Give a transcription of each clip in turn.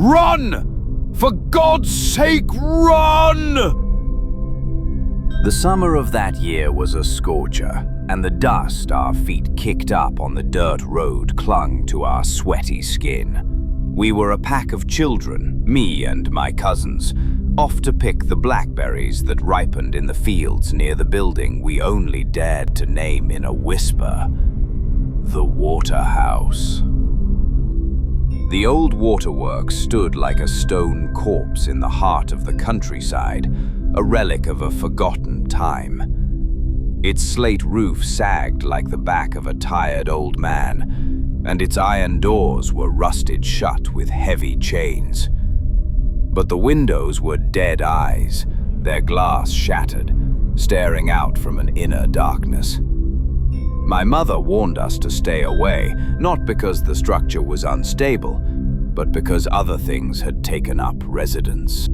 Run! For God's sake, run! The summer of that year was a scorcher, and the dust our feet kicked up on the dirt road clung to our sweaty skin. We were a pack of children, me and my cousins, off to pick the blackberries that ripened in the fields near the building we only dared to name in a whisper: the Waterhouse. The old waterworks stood like a stone corpse in the heart of the countryside, a relic of a forgotten time. Its slate roof sagged like the back of a tired old man, and its iron doors were rusted shut with heavy chains. But the windows were dead eyes, their glass shattered, staring out from an inner darkness. My mother warned us to stay away, not because the structure was unstable, but because other things had taken up residence.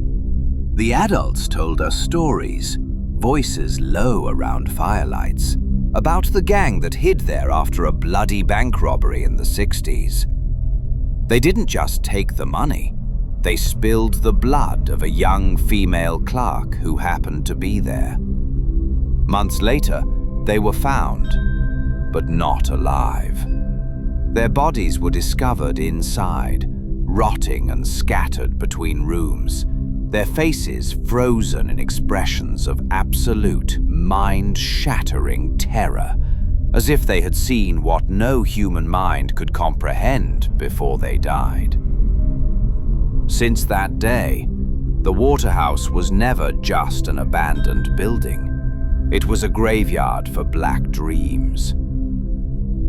The adults told us stories, voices low around firelights, about the gang that hid there after a bloody bank robbery in the 60s. They didn't just take the money. They spilled the blood of a young female clerk who happened to be there. Months later, they were found, but not alive. Their bodies were discovered inside, rotting and scattered between rooms, their faces frozen in expressions of absolute, mind-shattering terror, as if they had seen what no human mind could comprehend before they died. Since that day, the Waterhouse was never just an abandoned building. It was a graveyard for black dreams.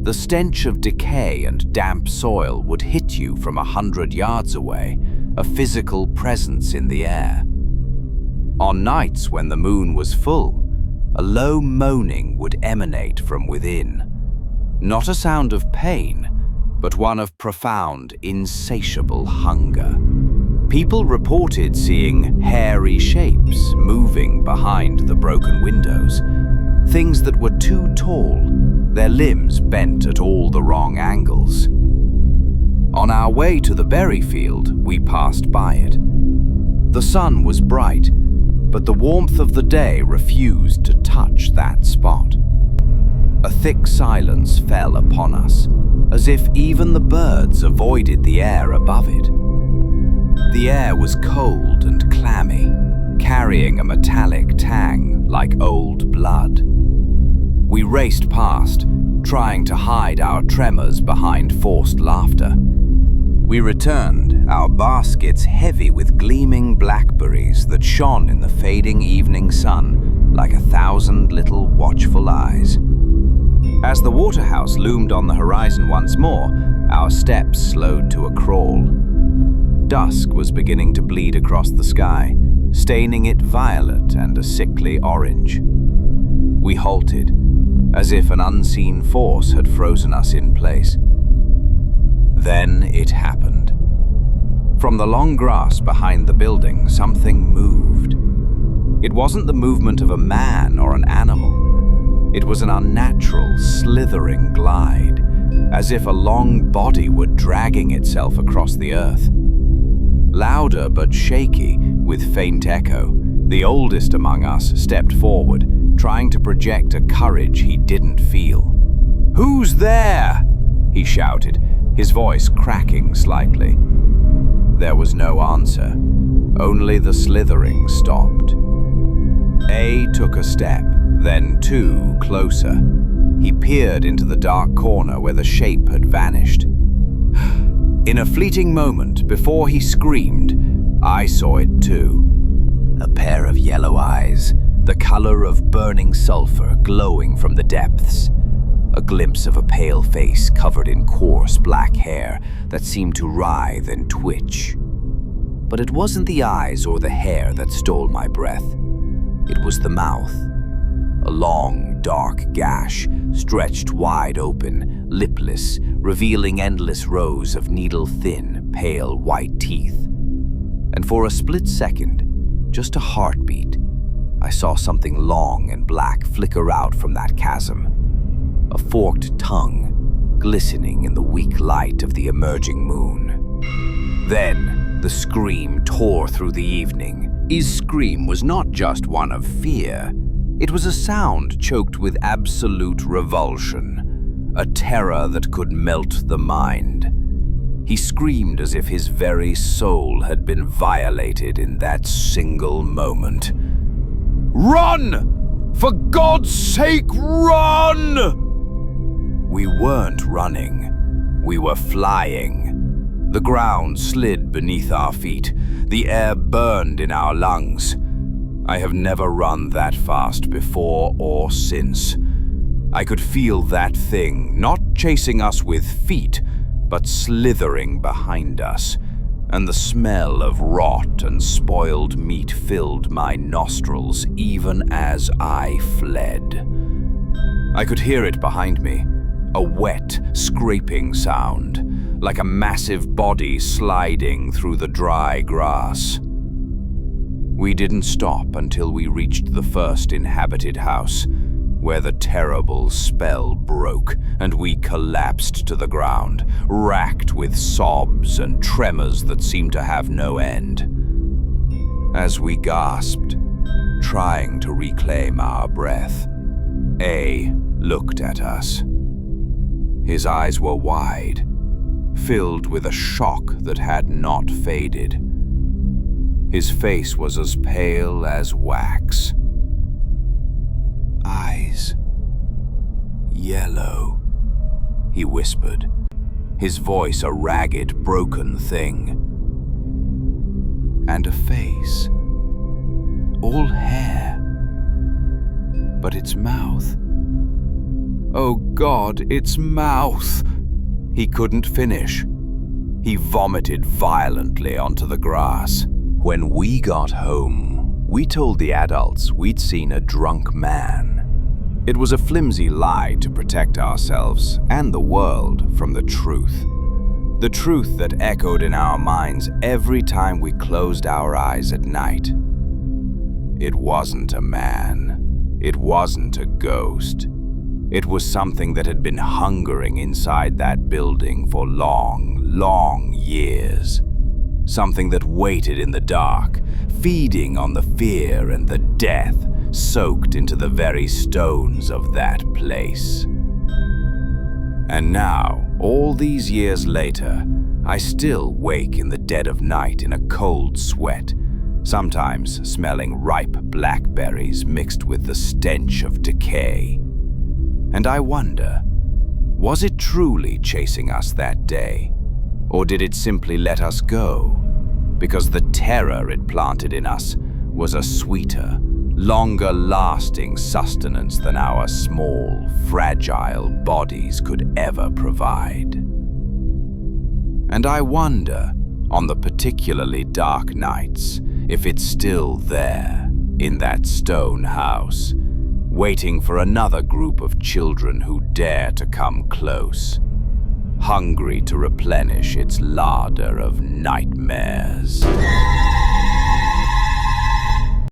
The stench of decay and damp soil would hit you from 100 yards away, a physical presence in the air. On nights when the moon was full, a low moaning would emanate from within. Not a sound of pain, but one of profound, insatiable hunger. People reported seeing hairy shapes moving behind the broken windows, things that were too tall, their limbs bent at all the wrong angles. On our way to the berry field, we passed by it. The sun was bright, but the warmth of the day refused to touch that spot. A thick silence fell upon us, as if even the birds avoided the air above it. The air was cold and clammy, carrying a metallic tang like old blood. We raced past, trying to hide our tremors behind forced laughter. We returned, our baskets heavy with gleaming blackberries that shone in the fading evening sun like 1,000 little watchful eyes. As the Waterhouse loomed on the horizon once more, our steps slowed to a crawl. Dusk was beginning to bleed across the sky, staining it violet and a sickly orange. We halted, as if an unseen force had frozen us in place. Then it happened. From the long grass behind the building, something moved. It wasn't the movement of a man or an animal. It was an unnatural, slithering glide, as if a long body were dragging itself across the earth. Louder but shaky, with faint echo, the oldest among us stepped forward, trying to project a courage he didn't feel. "Who's there?" he shouted, his voice cracking slightly. There was no answer. Only the slithering stopped. A took a step, then two closer. He peered into the dark corner where the shape had vanished. In a fleeting moment, before he screamed, I saw it too. A pair of yellow eyes, the color of burning sulfur glowing from the depths. A glimpse of a pale face covered in coarse black hair that seemed to writhe and twitch. But it wasn't the eyes or the hair that stole my breath. It was the mouth. A long, dark gash, stretched wide open, lipless, revealing endless rows of needle-thin, pale white teeth. And for a split second, just a heartbeat, I saw something long and black flicker out from that chasm. A forked tongue, glistening in the weak light of the emerging moon. Then, The scream tore through the evening. His scream was not just one of fear. It was a sound choked with absolute revulsion, a terror that could melt the mind. He screamed as if his very soul had been violated in that single moment. Run! For God's sake, run! We weren't running. We were flying. The ground slid beneath our feet. The air burned in our lungs. I have never run that fast before or since. I could feel that thing, not chasing us with feet, but slithering behind us, and the smell of rot and spoiled meat filled my nostrils even as I fled. I could hear it behind me, a wet, scraping sound, like a massive body sliding through the dry grass. We didn't stop until we reached the first inhabited house, where the terrible spell broke and we collapsed to the ground, racked with sobs and tremors that seemed to have no end. As we gasped, trying to reclaim our breath, A looked at us. His eyes were wide, filled with a shock that had not faded. His face was as pale as wax. Eyes. Yellow, he whispered, his voice a ragged, broken thing. And a face. All hair. But its mouth. Oh God, its mouth! He couldn't finish. He vomited violently onto the grass. When we got home, we told the adults we'd seen a drunk man. It was a flimsy lie to protect ourselves and the world from the truth. The truth that echoed in our minds every time we closed our eyes at night. It wasn't a man. It wasn't a ghost. It was something that had been hungering inside that building for long, long years. Something that waited in the dark, feeding on the fear and the death soaked into the very stones of that place. And now, all these years later, I still wake in the dead of night in a cold sweat, sometimes smelling ripe blackberries mixed with the stench of decay. And I wonder, was it truly chasing us that day? Or did it simply let us go? Because the terror it planted in us was a sweeter, longer-lasting sustenance than our small, fragile bodies could ever provide. And I wonder, on the particularly dark nights, if it's still there, in that stone house, waiting for another group of children who dare to come close, hungry to replenish its larder of nightmares.